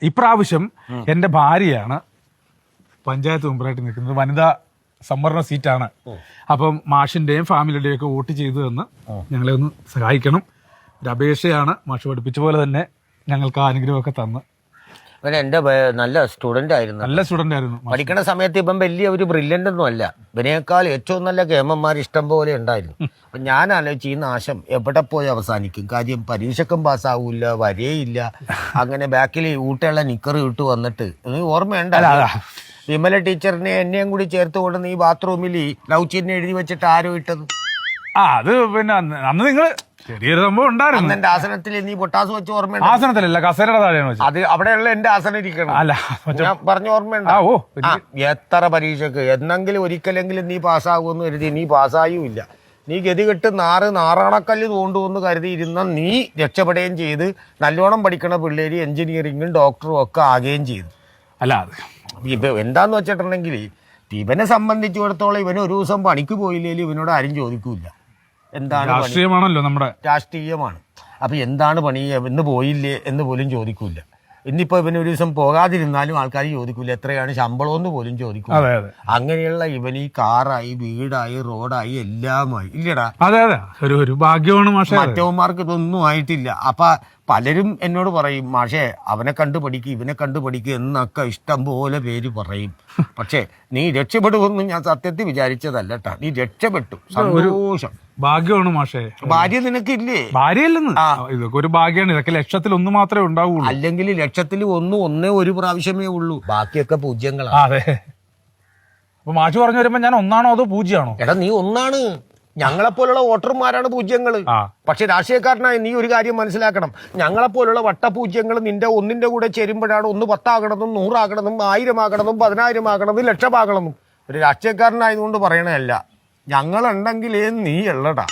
ഇപ്രാവശ്യം എന്റെ ഭാര്യയാണ് പഞ്ചായത്ത് മെമ്പറായിട്ട് നിൽക്കുന്നത്. വനിതാ സംവരണ സീറ്റാണ്. അപ്പം മാഷിന്റെയും ഫാമിലിയുടെയും ഒക്കെ വോട്ട് ചെയ്തു തന്ന് ഞങ്ങളെ ഒന്ന് സഹായിക്കണം. ഒരു അപേക്ഷയാണ്. മാഷ് പഠിപ്പിച്ച പോലെ തന്നെ ഞങ്ങൾക്ക് ആ അനുഗ്രഹമൊക്കെ തന്ന്. ഇവൻ എന്റെ നല്ല സ്റ്റുഡന്റ് ആയിരുന്നു. നല്ല സ്റ്റുഡന്റ് ആയിരുന്നു. പഠിക്കണ സമയത്ത് ഇപ്പം വലിയ ഒരു ബ്രില്യൻ്റ് ഒന്നും അല്ല. ഇവനേക്കാൾ ഏറ്റവും നല്ല കേമന്മാർ ഇഷ്ടം പോലെ ഉണ്ടായിരുന്നു. അപ്പം ഞാൻ ആലോചിച്ച് ഈ നാശം എവിടെ പോയി അവസാനിക്കും? കാര്യം പരീക്ഷക്കും പാസ്സാവൂല, വരേയില്ല. അങ്ങനെ ബാക്കിൽ ഊട്ടുള്ള നിക്കറ് ഇട്ട് വന്നിട്ട് ഓർമ്മയുണ്ട? വിമല ടീച്ചറിനെ എന്നെയും കൂടി ചേർത്ത് കൊണ്ട് നീ ബാത്റൂമിൽ ലവ് ചിഹ്നം എഴുതി വെച്ചിട്ട് ആരോ ഇട്ടത്? അത് പിന്നെ അന്ന് നിങ്ങള് ചെറിയൊരു സംഭവം ഉണ്ടായിരുന്നു. എന്റെ ആസനത്തിൽ നീ പൊട്ടാസ് വെച്ച് ഓർമ്മയുണ്ട്? ആസനത്തിലല്ല, കസേരയുടെ താഴെയാണ് വെച്ചത്. അത് അവിടെയുള്ള എന്റെ ആസനം ഇരിക്കണം. അല്ല, ഞാൻ പറഞ്ഞ ഓർമ്മയുണ്ട്. എത്ര പരീക്ഷക്ക് എന്നെങ്കിലും ഒരിക്കലെങ്കിലും നീ പാസ്സാകുമെന്ന് കരുതി നീ പാസ്സായുമില്ല. നീ ഗതികെട്ട് നാറാണക്കല്ല് തോണ്ടുമെന്ന് കരുതിയിരുന്ന നീ രക്ഷപ്പെടുകയും ചെയ്ത് നല്ലോണം പഠിക്കണ പിള്ളേര് എഞ്ചിനീയറിംഗും ഡോക്ടറും ഒക്കെ ആകുകയും ചെയ്തു. അല്ല ഇപ്പൊ എന്താന്ന് വെച്ചിട്ടുണ്ടെങ്കിൽ ഇവനെ സംബന്ധിച്ചിടത്തോളം ഇവന് ഒരു ദിവസം പണിക്ക് പോയില്ലെങ്കിൽ ഇവനോട് ആരും ചോദിക്കൂല. എന്താണ് രാഷ്ട്രീയമാണല്ലോ, നമ്മുടെ രാഷ്ട്രീയമാണ്. അപ്പൊ എന്താണ് പണി, ഇന്ന് പോയില്ലേ എന്ന് പോലും ചോദിക്കൂല. ഇന്നിപ്പോ ഇവന് ഒരു ദിവസം പോകാതിരുന്നാലും ആൾക്കാർ ചോദിക്കൂല എത്രയാണ് ശമ്പളം എന്ന് പോലും ചോദിക്കൂല. അങ്ങനെയുള്ള ഇവന് ഈ കാറായി, വീടായി, റോഡായി, എല്ലാമായി ഇല്ലടാ. അതെ അതെ, ഒരു ഭാഗ്യമാണ് മാഷേ. മറ്റവന്മാർക്ക് ഇതൊന്നും ആയിട്ടില്ല. അപ്പൊ പലരും എന്നോട് പറയും, മാഷേ അവനെ കണ്ടു പഠിക്കും, ഇവനെ കണ്ടു പഠിക്കും എന്നൊക്കെ ഇഷ്ടം പോലെ പേര് പറയും. പക്ഷേ നീ രക്ഷപ്പെടുമെന്ന് ഞാൻ സത്യത്തിൽ വിചാരിച്ചതല്ല കേട്ടാ. നീ രക്ഷപ്പെട്ടു, സന്തോഷം. ഭാഗ്യമാണ് മാഷേ. ഭാര്യ നിനക്കില്ലേ? ഭാര്യയല്ലെന്ന്, ഇതൊക്കെ ഒരു ഭാഗ്യമാണ്. ഇതൊക്കെ ലക്ഷത്തിൽ ഒന്ന് മാത്രമേ ഉണ്ടാവുള്ളൂ. അല്ലെങ്കിൽ ലക്ഷത്തിൽ ഒന്നേ ഒരു പ്രാവശ്യമേ ഉള്ളൂ, ബാക്കിയൊക്കെ പൂജ്യങ്ങളാണ്. അതെ. അപ്പൊ മാഷ് പറഞ്ഞു വരുമ്പോ ഞാൻ ഒന്നാണോ അതോ പൂജ്യമാണോ? എടാ നീ ഒന്നാണ്. ഞങ്ങളെപ്പോലുള്ള വോട്ടർമാരാണ് പൂജ്യങ്ങള്. പക്ഷെ രാഷ്ട്രീയക്കാരനായി നീ ഒരു കാര്യം മനസ്സിലാക്കണം, ഞങ്ങളെപ്പോലുള്ള വട്ടപൂജ്യങ്ങൾ നിന്റെ ഒന്നിന്റെ കൂടെ ചേരുമ്പോഴാണ് 1 10 ആകണമെന്നും 100 ആകണമെന്നും 1000 ആകണമെന്നും 10000 ആകണമെന്നും 1,00,000 ആകണമെന്നും. ഒരു രാഷ്ട്രീയക്കാരനായതുകൊണ്ട് പറയണതല്ല, ഞങ്ങളുണ്ടെങ്കിലേ നീ ഉള്ളടാ.